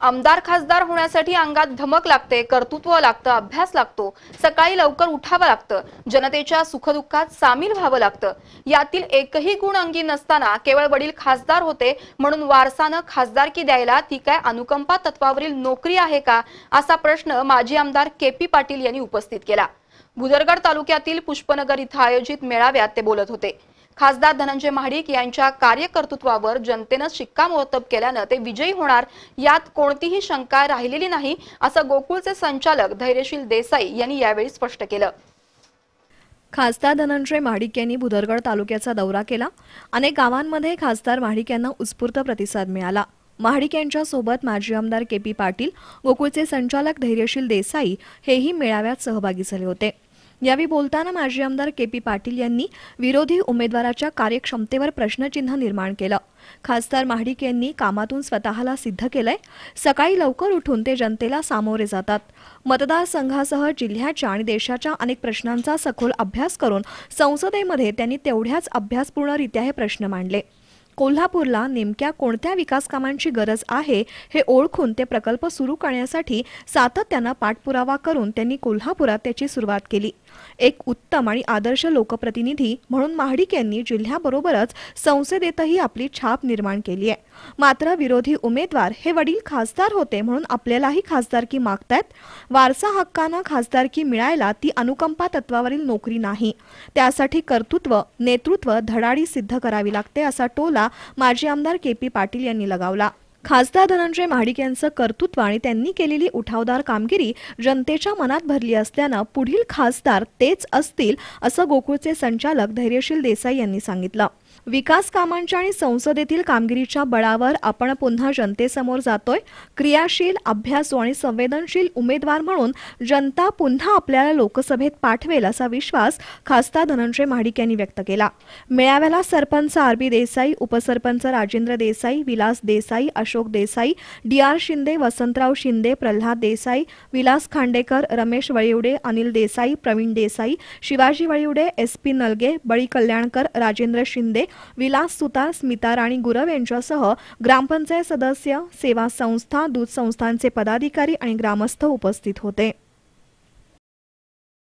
आमदार खासदार होण्यासाठी अंगात धमक लागते, कर्तृत्व लागतं, अभ्यास लागतो, सकाळी लवकर उठावं लागतं, जनतेच्या सुखदुःखात सामील व्हावं लागतं। यातील एकही गुण अंगी नसताना केवळ वडील खासदार होते म्हणून वारसानं खासदारकी द्यायला ती काय अनुकंपा तत्वावरील नोकरी आहे का, असा प्रश्न माजी आमदार के.पी. पाटील यांनी उपस्थित केला। भुदरगड तालुक्यातील पुष्पनगर इथं आयोजित मेळाव्यात ते बोलत होते। खासदार धनंजय महाडिक यांच्या कार्यकर्तृत्वावर जनतेनं शिक्कामोर्तब केल्यानं ते विजयी होणार यात कोणतीही शंका राहिलेली नाही, असं गोकुळचे संचालक धैर्यशील देसाई यांनी यावेळी स्पष्ट केलं। खासदार धनंजय महाडिक यांनी भुदरगड तालुक्याचा दौरा केला। अनेक गावांमध्ये खासदार महाडिक यांना उत्स्फूर्त प्रतिसाद मिळाला। महाडिक यांच्या सोबत माजी आमदार के.पी. पाटील, गोकुळचे संचालक धैर्यशील देसाई हेही मेळाव्यात सहभागी झाले होते। यावेळी बोलताना माजी आमदार के.पी. पाटील यांनी विरोधी उमेदवाराच्या कार्यक्षमतेवर प्रश्नचिन्ह निर्माण केलं। खासदार महाडिक यांनी कामातून स्वतःला सिद्ध केलंय। सकाळी लवकर उठून ते जनतेला सामोरे जातात। मतदारसंघासह जिल्ह्याच्या आणि देशाच्या अनेक प्रश्नांचा सखोल अभ्यास करून संसदेमध्ये त्यांनी तेवढ्याच अभ्यासपूर्णरित्या हे प्रश्न मांडले। कोल्हापूरला नेमक्या कोणत्या विकास कामांची गरज आहे हे ओळखून ते प्रकल्प सुरू करण्यासाठी सातत्यानं पाठपुरावा करून त्यांनी कोल्हापुरात त्याची सुरुवात केली। एक उत्तम आणि आदर्श लोकप्रतिनिधी म्हणून महाडिक यांनी जिल्ह्याबरोबरच संसदेतही आपली छाप निर्माण केली आहे। मात्र विरोधी उमेदवार हे वडील खासदार होते म्हणून आपल्यालाही खासदारकी मागतायत। वारसा हक्कानं खासदारकी मिळायला ती अनुकंपा तत्वावरील नोकरी नाही, त्यासाठी कर्तृत्व, नेतृत्व, धडाडी सिद्ध करावी लागते, असा टोला माजी आमदार के.पी. पाटील यांनी लगावला। खासदार धनंजय महाडिक यांचं कर्तृत्व आणि त्यांनी केलेली उठावदार कामगिरी जनतेच्या मनात भरली असल्यानं पुढील खासदार तेच असतील, असं गोकुळचे संचालक धैर्यशील देसाई यांनी सांगितलं। विकास कामांच्या आणि संसदेतील कामगिरीच्या बळावर आपण पुन्हा जनतेसमोर जातोय। क्रियाशील, अभ्यासू आणि संवेदनशील उमेदवार म्हणून जनता पुन्हा आपल्याला लोकसभेत पाठवेल, असा विश्वास खासदार धनंजय महाडिक यांनी व्यक्त केला। मेळाव्याला सरपंच आर.बी. देसाई, उपसरपंच राजेंद्र देसाई, विलास देसाई, अशोक देसाई, डी.आर. शिंदे, वसंतराव शिंदे, प्रल्हाद देसाई, विलास खांडेकर, रमेश वळिवडे, अनिल देसाई, प्रवीण देसाई, शिवाजी वळिवडे, एस.पी. नलगे, बळी कल्याणकर, राजेंद्र शिंदे, विलास सुतार, स्मिता राणी गुरव यांच्यासह ग्रामपंचायत सदस्य, सेवा संस्था, दूध संस्थांचे पदाधिकारी आणि ग्रामस्थ उपस्थित होते।